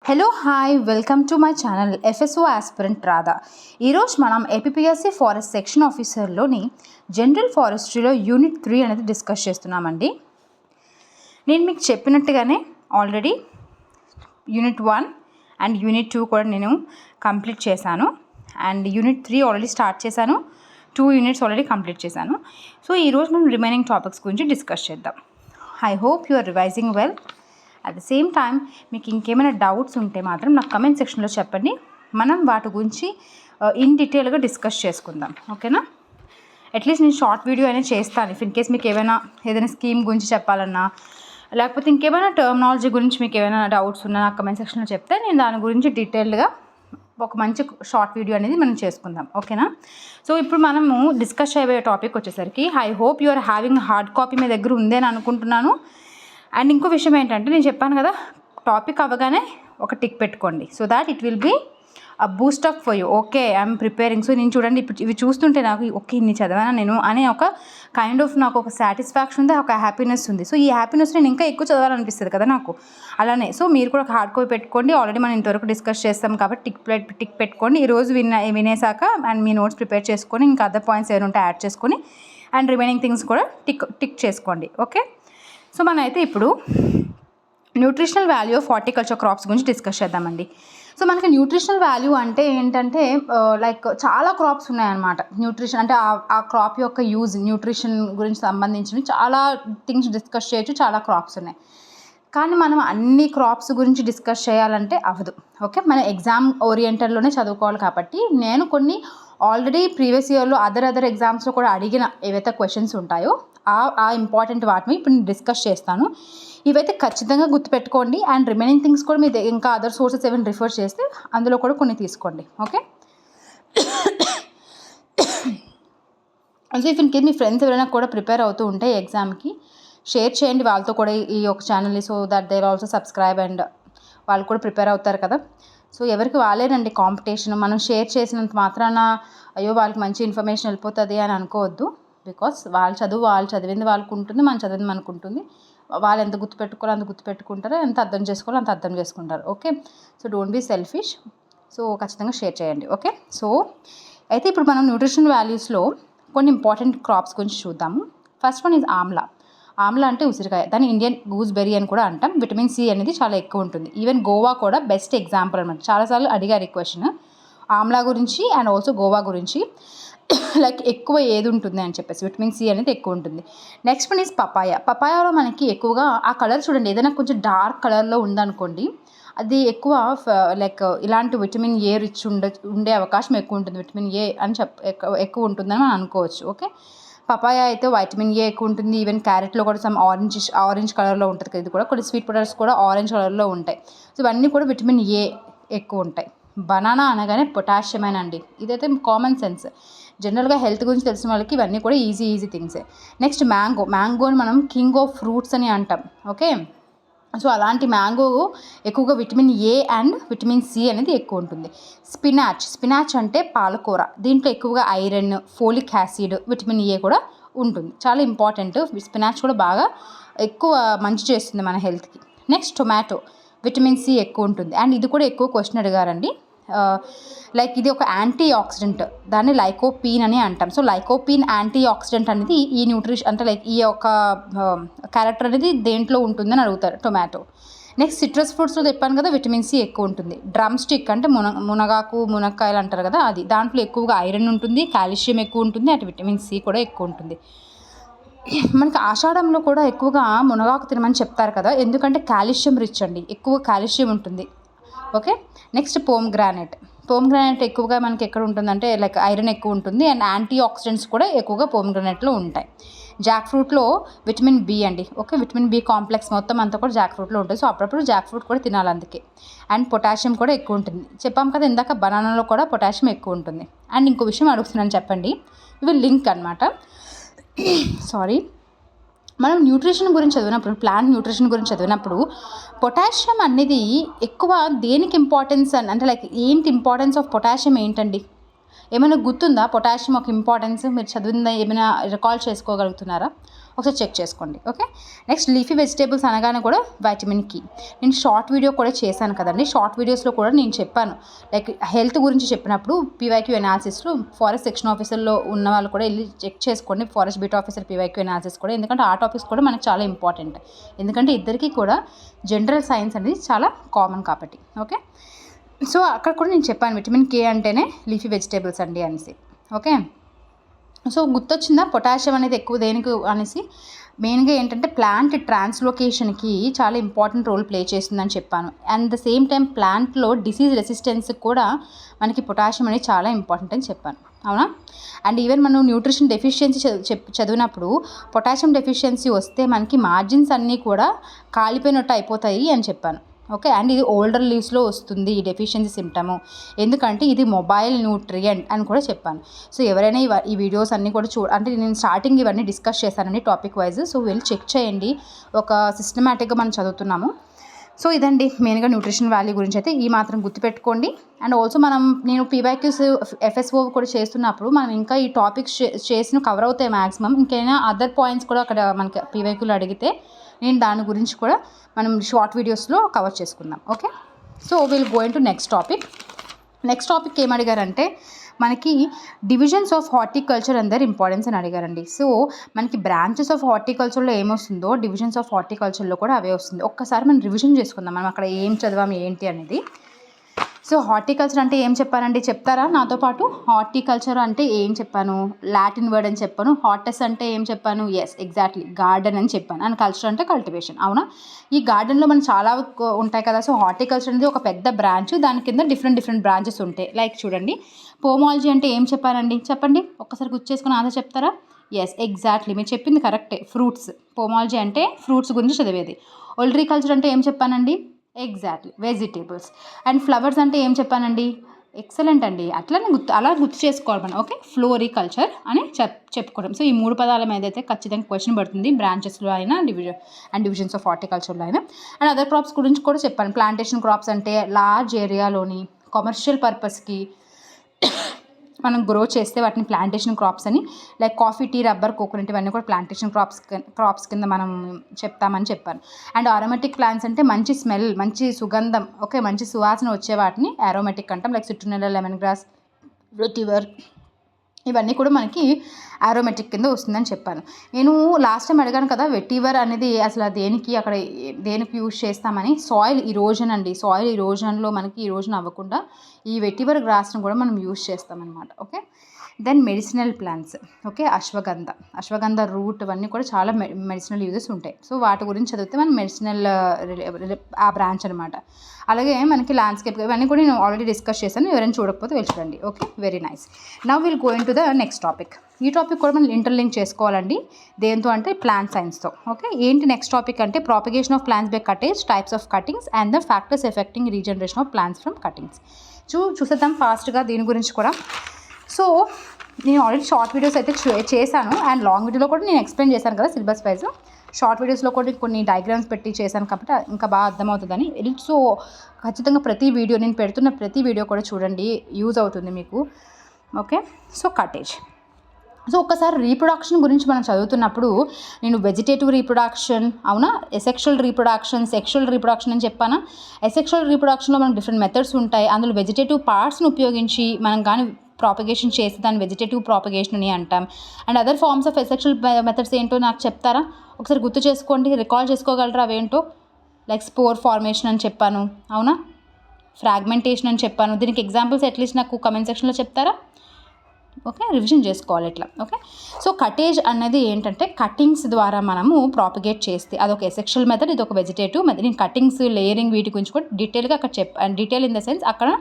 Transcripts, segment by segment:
Hello hi welcome to my channel FSO aspirant Radha. ఈరోజు మనం APPSC forest section ఆఫీసర్లోని general ఫారెస్ట్రీలో unit 3 అనేది discuss చేస్తున్నామండి. నేను మీకు చెప్పినట్టుగానే ఆల్రెడీ యూనిట్ 1 అండ్ యూనిట్ 2 కూడా నేను కంప్లీట్ చేశాను అండ్ యూనిట్ 3 ఆల్రెడీ స్టార్ట్ చేశాను. 2 యూనిట్స్ ఆల్రెడీ కంప్లీట్ చేశాను. సో ఈరోజు మనం రిమైనింగ్ టాపిక్స్ గురించి డిస్కస్ చేద్దాం. I hope you are revising well. At the same time మీకు ఇంకేమైనా డౌట్స్ ఉంటే మాత్రం నాకు కమెంట్ సెక్షన్లో చెప్పండి. మనం వాటి గురించి ఇన్ డీటెయిల్గా డిస్కస్ చేసుకుందాం, ఓకేనా? అట్లీస్ట్ నేను షార్ట్ వీడియో అయినా చేస్తాను. ఇఫ్ ఇన్ కేస్ మీకు ఏదైనా స్కీమ్ గురించి చెప్పాలన్నా లేకపోతే ఇంకేమైనా టర్మినాలజీ గురించి మీకు ఏమైనా డౌట్స్ ఉన్నా నాకు కమెంట్ సెక్షన్లో చెప్తే నేను దాని గురించి డీటెయిల్డ్గా ఒక మంచి షార్ట్ వీడియో అనేది మనం చేసుకుందాం, ఓకేనా? సో ఇప్పుడు మనము డిస్కస్ చేయబోయే టాపిక్ వచ్చేసరికి I hope you are having hard copy మీ దగ్గర ఉందని అనుకుంటున్నాను. అండ్ ఇంకో విషయం ఏంటంటే నేను చెప్పాను కదా, టాపిక్ అవ్వగానే ఒక టిక్ పెట్టుకోండి so that it will be a boost up for you. Okay, I'm preparing. So నేను చూడండి ఇప్పుడు ఇవి చూస్తుంటే నాకు ఓకే ఇన్ని చదివానా నేను అనే ఒక కైండ్ ఆఫ్ నాకు ఒక సాటిస్ఫాక్షన్ ఉంది, ఒక హ్యాపీనెస్ ఉంది. సో ఈ హ్యాపీనెస్ నేను ఇంకా ఎక్కువ చదవాలనిపిస్తుంది కదా నాకు. అలానే సో మీరు కూడా ఒక హార్డ్ కాపీ పెట్టుకోండి. ఆల్రెడీ మనం ఇంతవరకు డిస్కస్ చేస్తాం కాబట్టి టిక్ పెట్టుకోండి. ఈరోజు వినేసాక అండ్ మీ నోట్స్ ప్రిపేర్ చేసుకొని ఇంకా అదర్ పాయింట్స్ ఏమైనా ఉంటే యాడ్ చేసుకొని అండ్ రిమైనింగ్ థింగ్స్ కూడా టిక్ చేసుకోండి, ఓకే? సో మనం అయితే ఇప్పుడు nutritional value of horticulture crops గురించి డిస్కస్ చేద్దామండి. సో మనకి న్యూట్రిషనల్ వాల్యూ అంటే ఏంటంటే లైక్ చాలా క్రాప్స్ ఉన్నాయన్నమాట. న్యూట్రిషన్ అంటే ఆ క్రాప్ యొక్క యూజ్, న్యూట్రిషన్ గురించి సంబంధించినవి చాలా థింగ్స్ డిస్కస్ చేయొచ్చు, చాలా క్రాప్స్ ఉన్నాయి. కానీ మనం అన్ని క్రాప్స్ గురించి డిస్కస్ చేయాలంటే అవ్వదు, ఓకే? మనం ఎగ్జామ్ ఓరియంటెడ్లోనే చదువుకోవాలి కాబట్టి నేను కొన్ని ఆల్రెడీ ప్రీవియస్ ఇయర్లో అదర్ ఎగ్జామ్స్లో కూడా అడిగిన ఏవైతే క్వశ్చన్స్ ఉంటాయో ఆ ఇంపార్టెంట్ వాటిని ఇప్పుడు నేను డిస్కస్ చేస్తాను. ఇవైతే ఖచ్చితంగా గుర్తుపెట్టుకోండి అండ్ రిమైనింగ్ థింగ్స్ కూడా మీరు ఇంకా అదర్ సోర్సెస్ ఏమైనా రిఫర్ చేస్తే అందులో కూడా కొన్ని తీసుకోండి, okay? So if in case me friends ఎవరైనా కూడా ప్రిపేర్ అవుతూ ఉంటే ఎగ్జామ్కి షేర్ చేయండి వాళ్ళతో కూడా ఈ యొక్క ఛానల్ని, so that they also subscribe and వాళ్ళు కూడా ప్రిపేర్ అవుతారు కదా. సో ఎవరికి వాళ్ళేనండి కాంపిటీషన్. మనం షేర్ చేసినంత మాత్రాన అయ్యో వాళ్ళకి మంచి ఇన్ఫర్మేషన్ వెళ్ళిపోతుంది అని అనుకోవద్దు. బికాస్ వాళ్ళు చదివింది వాళ్ళకు ఉంటుంది, మనం చదివింది మనకు ఉంటుంది. వాళ్ళు ఎంత గుర్తుపెట్టుకోవాలో అంత గుర్తుపెట్టుకుంటారో, ఎంత అర్థం చేసుకోవాలో అంత అర్థం చేసుకుంటారు, okay? So don't be selfish. So ఖచ్చితంగా షేర్ చేయండి, ఓకే? సో అయితే ఇప్పుడు మనం న్యూట్రిషన్ వాల్యూస్లో కొన్ని ఇంపార్టెంట్ క్రాప్స్ గురించి చూద్దాము. First one is Amla. Amla అంటే ఉసిరికాయ, దాన్ని ఇండియన్ గూస్బెర్రీ అని కూడా అంటాం. విటమిన్ సి అనేది చాలా ఎక్కువ ఉంటుంది. ఈవెన్ గోవా కూడా బెస్ట్ ఎగ్జాంపుల్ అనమాట. చాలాసార్లు అడిగారు ఈ క్వశ్చన్ ఆమ్లా గురించి అండ్ ఆల్సో గోవా గురించి. లైక్ ఎక్కువ ఏది ఉంటుంది అని చెప్పేసి విటమిన్ సి అనేది ఎక్కువ ఉంటుంది. Next one is papaya. పపాయాలో మనకి ఎక్కువగా ఆ కలర్ చూడండి, ఏదైనా కొంచెం డార్క్ కలర్లో ఉందనుకోండి అది ఎక్కువ లైక్ ఇలాంటి విటమిన్ ఏ రిచ్ ఉండే అవకాశం ఎక్కువ ఉంటుంది. విటమిన్ ఏ అని ఎక్కువ ఉంటుందని మనం అనుకోవచ్చు, ఓకే? పపాయ అయితే వైటమిన్ ఏ ఎక్కువ ఉంటుంది. ఈవెన్ క్యారెట్లో కూడా సమ్ ఆరెంజ్ కలర్లో ఉంటుంది కదా, ఇది కూడా కొన్ని స్వీట్ పొటాటోస్ కూడా ఆరెంజ్ కలర్లో ఉంటాయి. సో ఇవన్నీ కూడా విటమిన్ ఏ ఎక్కువ ఉంటాయి. బనానా అనగానే పొటాషియమేనండి, ఇదైతే కామన్ సెన్స్. జనరల్గా హెల్త్ గురించి తెలిసిన వాళ్ళకి ఇవన్నీ కూడా ఈజీ థింగ్సే. నెక్స్ట్ మ్యాంగోని మనం కింగ్ ఆఫ్ ఫ్రూట్స్ అని అంటాం, ఓకే? సో అలాంటి మ్యాంగో ఎక్కువగా vitamin A and vitamin C అనేది ఎక్కువ ఉంటుంది. స్పినాచ్ అంటే పాలకూర, దీంట్లో ఎక్కువగా iron, folic acid, vitamin A కూడా ఉంటుంది. చాలా ఇంపార్టెంట్. స్పినాచ్ కూడా బాగా ఎక్కువ మంచి చేస్తుంది మన హెల్త్కి. నెక్స్ట్ టొమాటో, విటమిన్ సి ఎక్కువ ఉంటుంది అండ్ ఇది కూడా ఎక్కువ క్వశ్చన్ అడిగారండి. లైక్ ఇది ఒక యాంటీ ఆక్సిడెంట్, దాన్ని లైకోపీన్ అని అంటాం. సో లైకోపీన్ యాంటీ ఆక్సిడెంట్ అనేది ఈ న్యూట్రిషన్ అంటే లైక్ ఈ యొక్క క్యారెక్టర్ అనేది దేంట్లో ఉంటుందని అడుగుతారు టొమాటో. నెక్స్ట్ సిట్రస్ ఫ్రూట్స్లో చెప్పాను కదా విటమిన్ సి ఎక్కువ ఉంటుంది. డ్రమ్ స్టిక్ అంటే మునక్కాయలు అంటారు కదా, అది దాంట్లో ఎక్కువగా ఐరన్ ఉంటుంది, కాల్షియం ఎక్కువ ఉంటుంది, అటు విటమిన్ సి కూడా ఎక్కువ ఉంటుంది. మనకి ఆషాఢంలో కూడా ఎక్కువగా మునగాకు తినమని చెప్తారు కదా, ఎందుకంటే కాల్షియం రిచ్ అండి, ఎక్కువ కాల్షియం ఉంటుంది, ఓకే? నెక్స్ట్ పోమ్గ్రానైట్ ఎక్కువగా మనకి ఎక్కడ ఉంటుందంటే లైక్ ఐరన్ ఎక్కువ ఉంటుంది అండ్ యాంటీ ఆక్సిడెంట్స్ కూడా ఎక్కువగా పోమ్గ్రానైట్లో ఉంటాయి. జాక్ ఫ్రూట్లో విటమిన్ బి అండి, ఓకే? విటమిన్ బి కాంప్లెక్స్ మొత్తం అంతా కూడా జాక్ ఫ్రూట్లో ఉంటుంది. సో అప్పుడప్పుడు జాక్ ఫ్రూట్ కూడా తినాలి అందుకే. అండ్ పొటాషియం కూడా ఎక్కువ ఉంటుంది. చెప్పాం కదా ఇందాక బనానాలో కూడా పొటాషియం ఎక్కువ ఉంటుంది. అండ్ ఇంకో విషయం అడుగుతున్నాను చెప్పండి, ఇవి లింక్ అనమాట. సారీ, మనం న్యూట్రిషన్ గురించి చదివినప్పుడు, ప్లాంట్ న్యూట్రిషన్ గురించి చదివినప్పుడు పొటాషియం అనేది ఎక్కువ దేనికి ఇంపార్టెన్స్ అంటే లైక్ ఏంటి ఇంపార్టెన్స్ ఆఫ్ పొటాషియం ఏంటండి? ఏమైనా గుర్తుందా పొటాషియం ఒక ఇంపార్టెన్స్? మీరు చదివిందా ఏమైనా రికాల్ చేసుకోగలుగుతున్నారా? ఒకసారి చెక్ చేసుకోండి. ఓకే, నెక్స్ట్ లీఫీ వెజిటేబుల్స్ అనగానే కూడా వైటమిన్ కి. నేను షార్ట్ వీడియో కూడా చేశాను కదండి. షార్ట్ వీడియోస్లో కూడా నేను చెప్పాను, లైక్ హెల్త్ గురించి చెప్పినప్పుడు పీవైక్యూ అనాలిసిస్లో ఫారెస్ట్ సెక్షన్ ఆఫీసర్లో ఉన్న వాళ్ళు కూడా వెళ్ళి చెక్ చేసుకోండి, forest beat officer PYQ analysis కూడా. ఎందుకంటే ఆ టాపిక్స్ కూడా మనకు చాలా ఇంపార్టెంట్, ఎందుకంటే ఇద్దరికీ కూడా జనరల్ సైన్స్ అనేది చాలా కామన్ కాబట్టి. ఓకే, సో అక్కడ కూడా నేను చెప్పాను విటమిన్ కే అంటేనే లీఫీ వెజిటేబుల్స్ అండి అనేసి. ఓకే, సో గుర్తొచ్చిందా పొటాషియం అనేది ఎక్కువ దేనికి అనేసి? మెయిన్గా ఏంటంటే ప్లాంట్ ట్రాన్స్లోకేషన్కి చాలా ఇంపార్టెంట్ రోల్ ప్లే చేస్తుందని చెప్పాను. అండ్ ద సేమ్ టైం ప్లాంట్లో డిసీజ్ రెసిస్టెన్స్ కూడా మనకి పొటాషియం అనేది చాలా ఇంపార్టెంట్ అని చెప్పాను, అవునా? అండ్ ఈవెన్ మనం న్యూట్రిషన్ డెఫిషియన్సీ చదివినప్పుడు పొటాషియం డెఫిషియన్సీ వస్తే మనకి మార్జిన్స్ అన్నీ కూడా కాలిపోయినట్టు అయిపోతాయి అని చెప్పాను. ఓకే, అండ్ ఇది ఓల్డర్ లీవ్స్లో వస్తుంది ఈ డెఫిషియన్సీ సిమ్టము, ఎందుకంటే ఇది మొబైల్ న్యూట్రియంట్ అని కూడా చెప్పాను. సో ఎవరైనా ఈ వీడియోస్ అన్నీ కూడా అంటే నేను స్టార్టింగ్ ఇవన్నీ డిస్కస్ చేశానండి టాపిక్ వైజ్. సో వెళ్ళి చెక్ చేయండి, ఒక సిస్టమేటిక్గా మనం చదువుతున్నాము. సో ఇదండి మెయిన్గా న్యూట్రిషన్ వాల్యూ గురించి అయితే ఈ మాత్రం గుర్తుపెట్టుకోండి. అండ్ ఆల్సో నేను పీవైక్యూస్ ఎఫ్ఎస్ఓ కూడా చేస్తున్నప్పుడు మనం ఇంకా ఈ టాపిక్స్ చేసిన కవర్ అవుతాయి మ్యాక్సిమం. ఇంకైనా అదర్ పాయింట్స్ కూడా అక్కడ మనకి పీవైక్యూలో అడిగితే నేను దాని గురించి కూడా మనం షార్ట్ వీడియోస్లో కవర్ చేసుకుందాం. Okay, so will going to next topic ఏం అడిగారంటే మనకి divisions of horticulture and their importance అని అడిగారండి. సో మనకి బ్రాంచెస్ ఆఫ్ హార్టికల్చర్లో ఏమొస్తుందో డివిజన్స్ ఆఫ్ హార్టికల్చర్లో కూడా అవే వస్తుంది. ఒక్కసారి మనం రివిజన్ చేసుకుందాం, మనం అక్కడ ఏం చదివాం ఏంటి అనేది. సో హార్టికల్చర్ అంటే ఏం చెప్పానండి, చెప్తారా నాతో పాటు? హార్టికల్చర్ అంటే ఏం చెప్పాను? లాటిన్ వర్డ్ అని చెప్పాను. హార్టస్ అంటే ఏం చెప్పాను? ఎస్, ఎగ్జాక్ట్లీ గార్డెన్ అని చెప్పాను. అండ్ కల్చర్ అంటే కల్టివేషన్, అవునా? ఈ గార్డెన్లో మనం చాలా ఉంటాయి కదా. సో హార్టికల్చర్ అనేది ఒక పెద్ద బ్రాంచ్, దాని కింద డిఫరెంట్ బ్రాంచెస్ ఉంటాయి. లైక్ చూడండి, పోమాలజీ అంటే ఏం చెప్పానండి, చెప్పండి ఒక్కసారి గుర్తు చేసుకుని ఆదా చెప్తారా? ఎస్, ఎగ్జాక్ట్లీ మీరు చెప్పింది కరెక్టే, ఫ్రూట్స్. పోమాలజీ అంటే ఫ్రూట్స్ గురించి చదివేది. ఒలరికల్చర్ అంటే ఏం చెప్పానండి? Exactly vegetables. అండ్ ఫ్లవర్స్ అంటే ఏం చెప్పానండి? ఎక్సలెంట్ అండి, అట్లనే అలా గుర్తు చేసుకోవాలి మనం. ఓకే, ఫ్లోరికల్చర్ అని చెప్పుకోవడం. సో ఈ 3 పదాల మీద అయితే ఖచ్చితంగా క్వశ్చన్ పడుతుంది, బ్రాంచెస్లో అయినా డివిజన్స్ ఆఫ్ హార్టికల్చర్లో అయినా. అండ్ అదర్ క్రాప్స్ గురించి కూడా చెప్పాను. ప్లాంటేషన్ క్రాప్స్ అంటే లార్జ్ ఏరియాలోని కమర్షియల్ పర్పస్కి మనం గ్రో చేస్తే వాటిని ప్లాంటేషన్ క్రాప్స్ అని, like coffee, tea, rubber, coconut ఇవన్నీ కూడా ప్లాంటేషన్ క్రాప్స్ కింద మనం చెప్తామని చెప్పాను. అండ్ అరోమేటిక్ ప్లాంట్స్ అంటే మంచి స్మెల్, మంచి సుగంధం, ఓకే, మంచి సువాసన వచ్చే వాటిని అరోమేటిక్ అంటాం. లైక్ సిట్రునెల్లా, లెమన్ గ్రాస్, వెటివర్, ఇవన్నీ కూడా మనకి అరోమేటిక్ కింద వస్తుందని చెప్పాను. నేను లాస్ట్ టైం అడిగాను కదా వెటివర్ అనేది అసలు దేనికి యూజ్ చేస్తామని. సాయిల్ ఇరోజన్ అండి. సాయిల్ ఇరోజన్లో మనకి ఇరోజన్ అవ్వకుండా ఈ వెటివర్ గ్రాస్ను కూడా మనం యూజ్ చేస్తామన్నమాట. Okay, then medicinal plants. Okay, ashwagandha root ఇవన్నీ కూడా చాలా మెడిసినల్ యూజెస్ ఉంటాయి. సో వాటి గురించి చదివితే మనం మెడిసినల్ ఆ బ్రాంచ్ అనమాట. అలాగే మనకి ల్యాండ్స్కేప్ ఇవన్నీ కూడా నేను ఆల్రెడీ డిస్కస్ చేశాను, ఎవరైనా చూడకపోతే వెళ్ళి చూడండి. Okay, very nice. Now will going to the next topic. ఈ టాపిక్ కూడా మనం ఇంటర్లింక్ చేసుకోవాలండి. దేంతో అంటే ప్లాంట్ సైన్స్తో. ఓకే, ఏంటి నెక్స్ట్ టాపిక్ అంటే propagation of plants by cuttage, types of cuttings and the factors affecting regeneration of plants from cuttings. చూసేద్దాం ఫాస్ట్గా దీని గురించి కూడా. సో నేను ఆల్రెడీ షార్ట్ వీడియోస్ అయితే చేశాను, అండ్ లాంగ్ వీడియోలో కూడా నేను ఎక్స్ప్లెయిన్ చేశాను కదా సిలబస్ వైజ్. షార్ట్ వీడియోస్లో కూడా కొన్ని డయాగ్రామ్స్ పెట్టి చేశాను కాబట్టి ఇంకా బాగా అర్థమవుతుందని. సో ఖచ్చితంగా నేను పెడుతున్న ప్రతి వీడియో కూడా చూడండి, యూజ్ అవుతుంది మీకు. Okay, so cuttage. సో ఒక్కసారి రీప్రొడక్షన్ గురించి మనం చదువుతున్నప్పుడు నేను వెజిటేటివ్ రీప్రొడక్షన్, అవునా, ఎసెక్షువల్ రీప్రొడక్షన్, సెక్షువల్ రీప్రొడక్షన్ అని చెప్పానా? ఎసెక్షువల్ రీప్రొడక్షన్లో మనకు డిఫరెంట్ మెథడ్స్ ఉంటాయి. అందులో వెజిటేటివ్ పార్ట్స్ని ఉపయోగించి మనం కానీ ప్రాపగేషన్ చేసి దాన్ని వెజిటేటివ్ ప్రాపగేషన్ అని అంటాం. And other forms of asexual methods ఏంటో నాకు చెప్తారా? ఒకసారి గుర్తు చేసుకోండి, రికాల్ చేసుకోగలరా అవేంటో? లైక్ స్పోర్ ఫార్మేషన్ అని చెప్పాను, అవునా, ఫ్రాగ్మెంటేషన్ అని చెప్పాను. దీనికి ఎగ్జాంపుల్స్ అట్లీస్ట్ నాకు కమెంట్ సెక్షన్లో చెప్తారా? ఓకే, రివిజన్ చేసుకోవాలి ఇట్లా. ఓకే, సో కటేజ్ అనేది ఏంటంటే కటింగ్స్ ద్వారా మనము ప్రాపగేట్ చేస్తే అదొక ఎసెక్షువల్ మెథడ్, ఇది ఒక వెజిటేటివ్ మెథడ్. నేను కటింగ్స్, లేయరింగ్ వీటి గురించి కూడా డీటెయిల్గా అక్కడ డీటెయిల్ ఇన్ ద సెన్స్ అక్కడ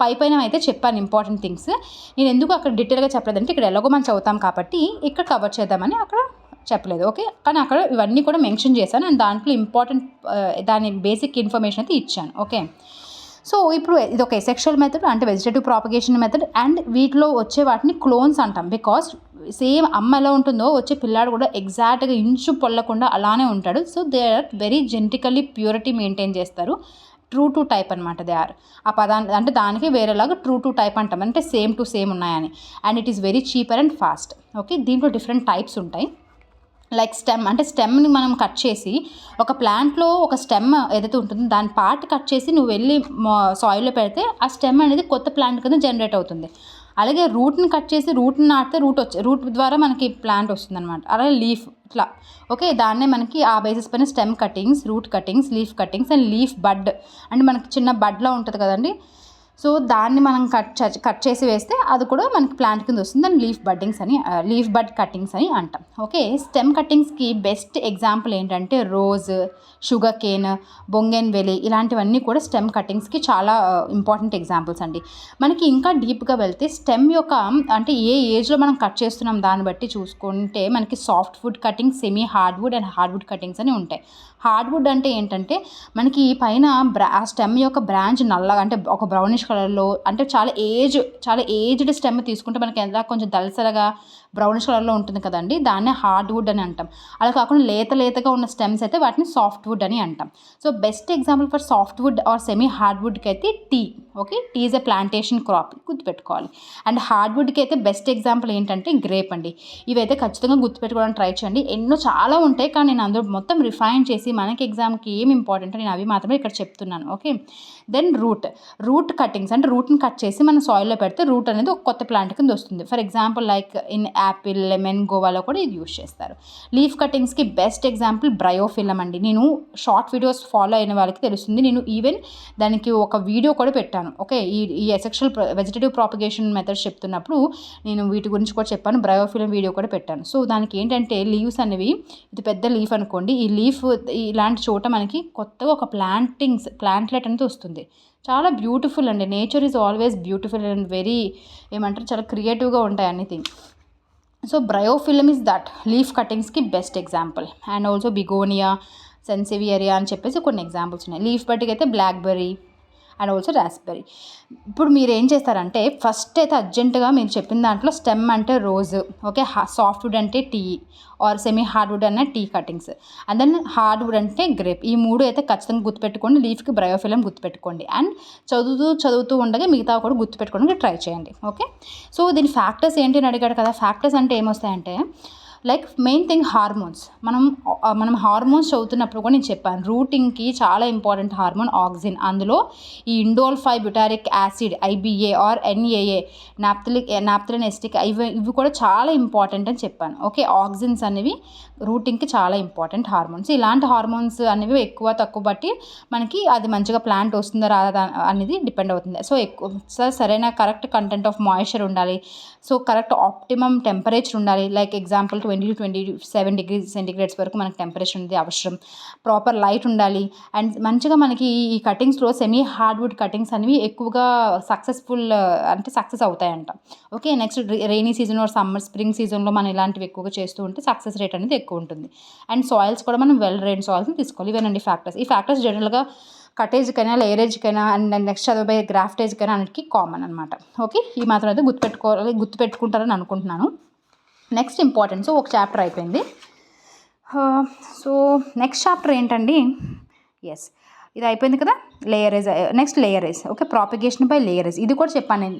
పైన అయితే చెప్పాను ఇంపార్టెంట్ థింగ్స్. నేను ఎందుకు అక్కడ డీటెయిల్గా చెప్పలేదంటే ఇక్కడ ఎలాగో మనం చదువుతాం కాబట్టి ఇక్కడ కవర్ చేద్దామని అక్కడ చెప్పలేదు. ఓకే, కానీ అక్కడ ఇవన్నీ కూడా మెన్షన్ చేశాను, అండ్ దాంట్లో ఇంపార్టెంట్ దాని బేసిక్ ఇన్ఫర్మేషన్ అయితే ఇచ్చాను. ఓకే, సో ఇప్పుడు ఇది ఒక ఎసెక్షువల్ మెథడ్ అంటే వెజిటేటివ్ ప్రాపగేషన్ మెథడ్, అండ్ వీటిలో వచ్చే వాటిని క్లోన్స్ అంటాం. బికాస్ సేమ్ అమ్మ ఎలా ఉంటుందో వచ్చే పిల్లాడు కూడా ఎగ్జాక్ట్గా ఇంచు పొల్లకుండా అలానే ఉంటాడు. So they are very genetically purity maintain చేస్తారు. ట్రూ టు టైప్ అనమాట దే ఆర్. ఆ పదాన్ని అంటే దానికి వేరేలాగా ట్రూ టు టైప్ అంటాం, అంటే సేమ్ టు సేమ్ ఉన్నాయని. And it is very cheaper and fast. Okay, దీంట్లో డిఫరెంట్ టైప్స్ ఉంటాయి. లైక్ స్టెమ్ అంటే స్టెమ్ని మనం కట్ చేసి ఒక ప్లాంట్లో ఒక స్టెమ్ ఏదైతే ఉంటుందో దాని పార్ట్ కట్ చేసి నువ్వు వెళ్ళి సాయిల్లో పెడితే ఆ స్టెమ్ అనేది కొత్త ప్లాంట్ కింద జనరేట్ అవుతుంది. అలాగే రూట్ని కట్ చేసి రూట్ని నాటితే రూట్ ద్వారా మనకి ప్లాంట్ వస్తుంది అనమాట. అలాగే లీఫ్ ఇట్లా ఓకే, దాన్నే మనకి ఆ బేసిస్ పైన stem cuttings, root cuttings, leaf cuttings and leaf bud అంటే మనకి చిన్న బడ్లో ఉంటుంది కదండి. సో దాన్ని మనం కట్ చేసి వేస్తే అది కూడా మనకి ప్లాంట్ కింద వస్తుంది. దాన్ని లీఫ్ బడ్ కటింగ్స్ అని అంటాం. ఓకే, స్టెమ్ కటింగ్స్కి బెస్ట్ ఎగ్జాంపుల్ ఏంటంటే రోజ్, షుగర్ కేన్, బొంగెన్వెలి ఇలాంటివన్నీ కూడా స్టెమ్ కటింగ్స్కి చాలా ఇంపార్టెంట్ ఎగ్జాంపుల్స్ అండి. మనకి ఇంకా డీప్గా వెళ్తే స్టెమ్ యొక్క అంటే ఏ ఏజ్లో మనం కట్ చేస్తున్నాం దాన్ని బట్టి చూసుకుంటే మనకి soft wood cuttings, semi hardwood and hardwood cuttings అని ఉంటాయి. హార్డ్వుడ్ అంటే ఏంటంటే మనకి పైన ఆ స్టెమ్ యొక్క బ్రాంచ్ నల్లగా అంటే ఒక బ్రౌనిష్ కలర్లో అంటే చాలా ఏజ్డ్ స్టెమ్ తీసుకుంటే మనకి ఎలా కొంచెం దళసరగా బ్రౌనిష్ కలర్లో ఉంటుంది కదండి, దాన్నే హార్డ్వుడ్ అని అంటాం. అలా కాకుండా లేతగా ఉన్న స్టెమ్స్ అయితే వాటిని సాఫ్ట్వుడ్ అని అంటాం. So best example for softwood or semi హార్డ్వుడ్కి అయితే tea. Okay, tea is a plantation crop, గుర్తుపెట్టుకోవాలి. అండ్ హార్డ్వుడ్కి అయితే బెస్ట్ ఎగ్జాంపుల్ ఏంటంటే గ్రేప్ అండి. ఇవైతే ఖచ్చితంగా గుర్తుపెట్టుకోవడానికి ట్రై చేయండి. ఎన్నో చాలా ఉంటాయి కానీ నేను అందులో మొత్తం రిఫైన్ చేసి మనకి ఎగ్జామ్కి ఏం ఇంపార్టెంట్ నేను అవి మాత్రమే ఇక్కడ చెప్తున్నాను. ఓకే, దెన్ రూట్ కటింగ్స్ అంటే రూట్ని కట్ చేసి మనం సాయిల్లో పెడితే రూట్ అనేది ఒక కొత్త ప్లాంట్ కింద వస్తుంది. For example like in Apple, lemon, గోవాలో కూడా ఇది యూజ్ చేస్తారు. లీఫ్ కటింగ్స్కి బెస్ట్ ఎగ్జాంపుల్ బ్రయోఫిలం అండి. నేను షార్ట్ వీడియోస్ ఫాలో అయిన వాళ్ళకి తెలుస్తుంది. నేను ఈవెన్ దానికి ఒక వీడియో కూడా పెట్టాను. ఓకే, ఈ అసెక్షువల్ వెజిటేటివ్ ప్రాపగేషన్ మెథడ్స్ చెప్తున్నప్పుడు నేను వీటి గురించి కూడా చెప్పాను. బ్రయోఫిలం వీడియో కూడా పెట్టాను. సో దానికి ఏంటంటే లీవ్స్ అనేవి, ఇది పెద్ద లీఫ్ అనుకోండి, ఈ లీఫ్ ఇలాంటి చోట మనకి కొత్తగా ఒక ప్లాంట్లెట్ అనేది వస్తుంది. చాలా బ్యూటిఫుల్ అండి. Nature is always beautiful and very చాలా క్రియేటివ్గా ఉంటాయి anything. So bryophyllum is that leaf కటింగ్స్కి best example. And also begonia, sansevieria అని చెప్పేసి కొన్ని ఎగ్జాంపుల్స్ ఉన్నాయి. లీఫ్ బడ్కి అయితే బ్లాక్బెర్రీ అండ్ ఆల్సో రాస్బెర్రీ. ఇప్పుడు మీరు ఏం చేస్తారంటే ఫస్ట్ అయితే అర్జెంటుగా మీరు చెప్పిన దాంట్లో స్టెమ్ అంటే రోజ్, ఓకే, సాఫ్ట్వుడ్ అంటే టీ ఆర్ సెమీ హార్డ్వుడ్ అనే tea cuttings, and then hardwood అంటే గ్రేప్. ఈ మూడు అయితే ఖచ్చితంగా గుర్తుపెట్టుకోండి. లీఫ్కి బ్రయోఫిలం గుర్తుపెట్టుకోండి. అండ్ చదువుతూ ఉండగా మిగతా కూడా గుర్తుపెట్టుకోవడానికి ట్రై చేయండి. ఓకే, సో దీని ఫ్యాక్టర్స్ ఏంటి అని అడిగాడు కదా. ఫ్యాక్టర్స్ అంటే ఏమొస్తాయంటే లైక్ మెయిన్ థింగ్ హార్మోన్స్. మనం హార్మోన్స్ చదువుతున్నప్పుడు కూడా నేను చెప్పాను రూటింగ్కి చాలా ఇంపార్టెంట్ హార్మోన్ ఆక్సిన్. అందులో ఈ indole butyric acid, IBA or NAA, naphthalene acetic, ఇవి కూడా చాలా ఇంపార్టెంట్ అని చెప్పాను. ఓకే, ఆక్సిన్స్ అనేవి రూటింగ్కి చాలా ఇంపార్టెంట్ హార్మోన్స్. ఇలాంటి హార్మోన్స్ అనేవి ఎక్కువ తక్కువ బట్టి మనకి అది మంచిగా ప్లాంట్ వస్తుందా రాదా అనేది డిపెండ్ అవుతుంది. సో సరైన కరెక్ట్ కంటెంట్ ఆఫ్ మాయిశ్చర్ ఉండాలి. సో కరెక్ట్ ఆప్టిమమ్ టెంపరేచర్ ఉండాలి. Like example 20 to 27 degrees centigrades వరకు మనకి టెంపరేచర్ అనేది అవసరం. ప్రాపర్ లైట్ ఉండాలి. అండ్ మంచిగా మనకి ఈ కటింగ్స్లో సెమీ హార్డ్వుడ్ కటింగ్స్ అనేవి ఎక్కువగా సక్సెస్ అవుతాయంట. Okay, next rainy season or spring సీజన్లో మనం ఇలాంటివి ఎక్కువగా చేస్తూ ఉంటే సక్సెస్ రేట్ అనేది ఎక్కువ ఉంటుంది. అండ్ సాయిల్స్ కూడా మనం వెల్ డ్రైన్డ్ సాయిల్స్ని తీసుకోవాలి. ఇవేనండి ఫ్యాక్టర్స్. ఈ ఫ్యాక్టర్స్ జనరల్గా కటేజ్కైనా, లేయరేజ్కైనా అండ్ నెక్స్ట్ చదివే గ్రాఫ్టేజ్కైనా అన్నిటికీ కామన్ అనమాట. ఓకే, ఈ మాత్రం అయితే గుర్తుపెట్టుకుంటారని అనుకుంటున్నాను. Next important. సో ఒక చాప్టర్ అయిపోయింది. సో నెక్స్ట్ చాప్టర్ ఏంటండి, ఎస్ ఇది అయిపోయింది కదా, next layerage. Okay, propagation by layerage. ఇది కూడా చెప్పాను నేను.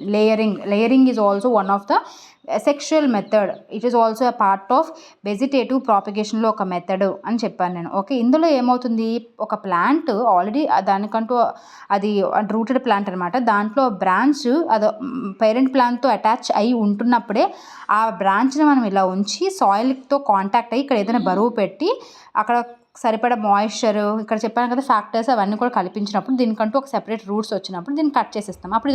Layering is also one of the sexual method. It is also a part of vegetative ప్రాపగేషన్లో ఒక మెథడ్ అని చెప్పాను నేను. ఓకే, ఇందులో ఏమవుతుంది, ఒక ప్లాంట్ ఆల్రెడీ దానికంటూ అది రూటెడ్ ప్లాంట్ అనమాట. దాంట్లో బ్రాంచ్ అది పేరెంట్ ప్లాంట్తో అటాచ్ అయి ఉంటున్నప్పుడే ఆ బ్రాంచ్ని మనం ఇలా ఉంచి సాయిల్తో కాంటాక్ట్ అయ్యి ఇక్కడ ఏదైనా బరువు పెట్టి అక్కడ సరిపడా మాయిశ్చర్, ఇక్కడ చెప్పాను కదా ఫ్యాక్టర్స్, అవన్నీ కూడా కల్పించినప్పుడు దీనికంటూ ఒక సెపరేట్ రూట్స్ వచ్చినప్పుడు దీన్ని కట్ చేసేస్తాం. అప్పుడు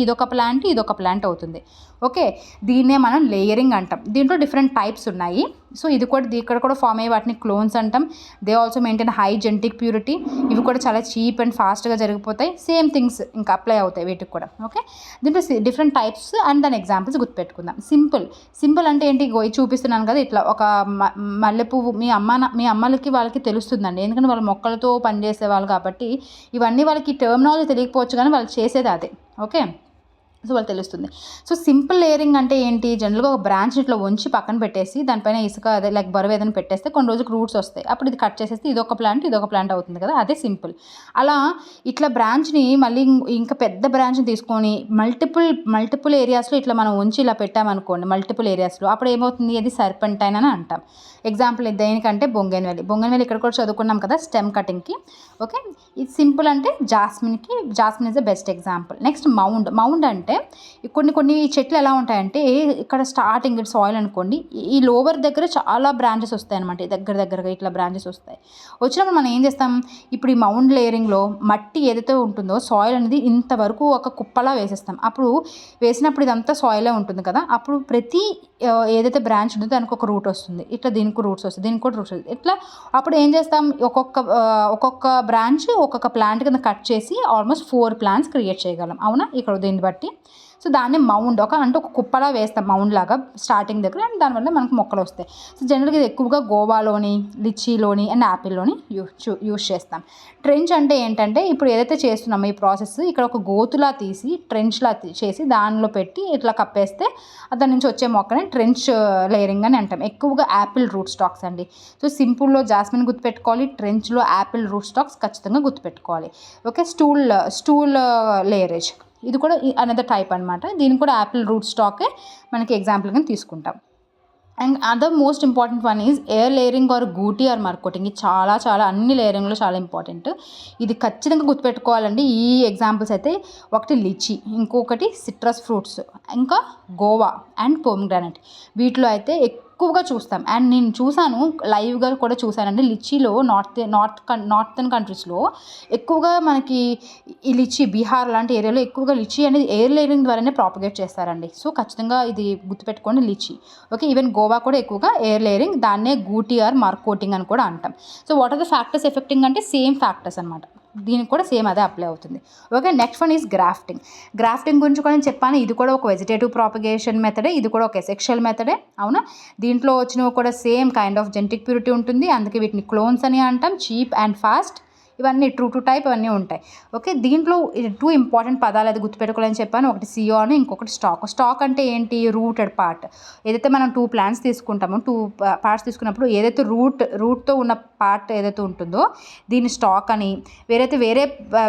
ఇదొక ప్లాంట్ అవుతుంది. ఓకే, దీన్నే మనం లేయరింగ్ అంటాం. దీంట్లో డిఫరెంట్ టైప్స్ ఉన్నాయి. సో ఇక్కడ కూడా ఫామ్ అయ్యే వాటిని క్లోన్స్ అంటాం. They also maintain high genetic purity. ఇవి కూడా చాలా చీప్ అండ్ ఫాస్ట్గా జరిగిపోతాయి. సేమ్ థింగ్స్ ఇంకా అప్లై అవుతాయి వీటికి కూడా. ఓకే, దీంట్లో డిఫరెంట్ టైప్స్ అండ్ దాని ఎగ్జాంపుల్స్ గుర్తుపెట్టుకుందాం. సింపుల్ అంటే ఏంటి, చూపిస్తున్నాను కదా ఇట్లా ఒక మల్లెపువ్వు. మీ అమ్మలకి వాళ్ళకి తెలుస్తుందండి, ఎందుకంటే వాళ్ళు మొక్కలతో పనిచేసే వాళ్ళు కాబట్టి ఇవన్నీ వాళ్ళకి టర్మినాలజీ తెలియకపోవచ్చు కానీ వాళ్ళు చేసేది అదే. ఓకే, సో వాళ్ళు తెలుస్తుంది. సో సింపుల్ లేయరింగ్ అంటే ఏంటి, జనరల్గా ఒక బ్రాంచ్ ఇట్లా వంచి పక్కన పెట్టేసి దానిపైన ఇసుక అదే లైక్ బరువు ఏదైనా పెట్టేస్తే కొన్ని రోజులకు రూట్స్ వస్తాయి. అప్పుడు ఇది కట్ చేసేస్తే ఇదొక ప్లాంట్ అవుతుంది కదా, అదే సింపుల్. అలా ఇట్లా బ్రాంచ్ని మళ్ళీ ఇంకా పెద్ద బ్రాంచ్ని తీసుకొని మల్టిపుల్ ఏరియాస్లో ఇట్లా మనం ఉంచి ఇలా పెట్టామనుకోండి మల్టిపుల్ ఏరియాస్లో, అప్పుడు ఏమవుతుంది, అది సర్పెంటైన్ అని అంటాం. ఎగ్జాంపుల్ దేనికంటే బొంగన్వేలి ఇక్కడ కూడా చదువుకున్నాం కదా స్టెమ్ కటింగ్కి. ఓకే, ఇది సింపుల్ అంటే jasmine is the best example. Next mound అంటే కొన్ని చెట్లు ఎలా ఉంటాయంటే ఇక్కడ స్టార్టింగ్ సాయిల్ అనుకోండి, ఈ లోవర్ దగ్గర చాలా బ్రాంచెస్ వస్తాయి అనమాట, దగ్గరగా ఇట్లా బ్రాంచెస్ వస్తాయి. వచ్చినప్పుడు మనం ఏం చేస్తాం, ఇప్పుడు ఈ మౌండ్ లేయరింగ్లో మట్టి ఏదైతే ఉంటుందో సాయిల్ అనేది ఇంతవరకు ఒక కుప్పలా వేసేస్తాం. అప్పుడు వేసినప్పుడు ఇదంతా సాయిలే ఉంటుంది కదా, అప్పుడు ప్రతి ఏదైతే బ్రాంచ్ ఉంటుందో దానికి ఒక రూట్ వస్తుంది, ఇట్లా దీనికి రూట్స్ వస్తుంది, దీనికి కూడా రూట్స్ వస్తుంది. ఇట్లా అప్పుడు ఏం చేస్తాం, ఒక్కొక్క బ్రాంచ్ ఒక్కొక్క ప్లాంట్ కింద కట్ చేసి ఆల్మోస్ట్ 4 ప్లాంట్స్ క్రియేట్ చేయగలం. అవునా, ఇక్కడ దీన్ని బట్టి. సో దాన్ని మౌండ్ అంటే ఒక కుప్పలా వేస్తాం మౌండ్ లాగా స్టార్టింగ్ దగ్గర, అండ్ దానివల్ల మనకు మొక్కలు వస్తాయి. సో జనరల్గా ఇది ఎక్కువగా గోవాలోని, లిచీలోని అండ్ యాపిల్లోని యూస్ చేస్తాం. ట్రెంచ్ అంటే ఏంటంటే ఇప్పుడు ఏదైతే చేస్తున్నామో ఈ ప్రాసెస్, ఇక్కడ ఒక గోతులా తీసి ట్రెంచ్లా చేసి దానిలో పెట్టి ఇట్లా కప్పేస్తే దాని నుంచి వచ్చే మొక్కని ట్రెంచ్ లేయరింగ్ అని అంటాం. ఎక్కువగా యాపిల్ రూట్ స్టాక్స్ అండి. సో సింపుల్లో జాస్మిన్ గుర్తుపెట్టుకోవాలి, ట్రెంచ్లో యాపిల్ రూట్ స్టాక్స్ ఖచ్చితంగా గుర్తుపెట్టుకోవాలి. ఓకే, స్టూల్ లేయరేజ్ ఇది కూడా అనదర్ టైప్ అనమాట. దీనికి కూడా యాపిల్ రూట్ స్టాకే మనకి ఎగ్జాంపుల్గా తీసుకుంటాం. And other most important one is air layering or gootee or marcotting. ఇది చాలా అన్ని లేయరింగ్లో చాలా ఇంపార్టెంట్. ఇది ఖచ్చితంగా గుర్తుపెట్టుకోవాలండి. ఈ ఎగ్జాంపుల్స్ అయితే ఒకటి లిచీ, ఇంకొకటి సిట్రస్ ఫ్రూట్స్, ఇంకా గోవా అండ్ పోమ్గ్రానైట్. వీటిలో అయితే ఎక్కువగా చూస్తాం. అండ్ నేను చూసాను, లైవ్గా కూడా చూసానండి. లిచీలో నార్థన్ కంట్రీస్లో ఎక్కువగా మనకి ఈ లిచీ బీహార్ లాంటి ఏరియాలో ఎక్కువగా లిచీ అనేది ఎయిర్ లేయరింగ్ ద్వారానే ప్రాపగేట్ చేస్తారండి. సో ఖచ్చితంగా ఇది గుర్తుపెట్టుకోండి, లిచీ. ఓకే, ఈవెన్ గోవా కూడా ఎక్కువగా ఎయిర్ లేయరింగ్, దాన్నే గూటీ ఆర్ మార్కోటింగ్ అని కూడా అంటాం. So what are the factors affecting అంటే సేమ్ ఫ్యాక్టర్స్ అనమాట, దీనికి కూడా సేమ్ అదే అప్లై అవుతుంది. Okay, next one is grafting గురించి కూడా నేను చెప్పాను. ఇది కూడా ఒక వెజిటేటివ్ ప్రాపగేషన్ మెథడే, ఇది కూడా ఒక ఎసెక్షువల్ మెథడే. అవునా, దీంట్లో వచ్చినవి కూడా same kind of genetic purity ఉంటుంది, అందుకే వీటిని క్లోన్స్ అని అంటాం. చీప్ అండ్ ఫాస్ట్, ఇవన్నీ ట్రూ టు టైప్ ఇవన్నీ ఉంటాయి. ఓకే, దీంట్లో 2 ఇంపార్టెంట్ పదాలు అది గుర్తుపెట్టుకోవాలని చెప్పాను. ఒకటి సియోన్, ఇంకొకటి స్టాక్ అంటే ఏంటి, రూటెడ్ పార్ట్. ఏదైతే మనం 2 ప్లాంట్స్ తీసుకుంటామో 2 పార్ట్స్ తీసుకున్నప్పుడు ఏదైతే రూట్తో ఉన్న పార్ట్ ఏదైతే ఉంటుందో దీన్ని స్టాక్ అని,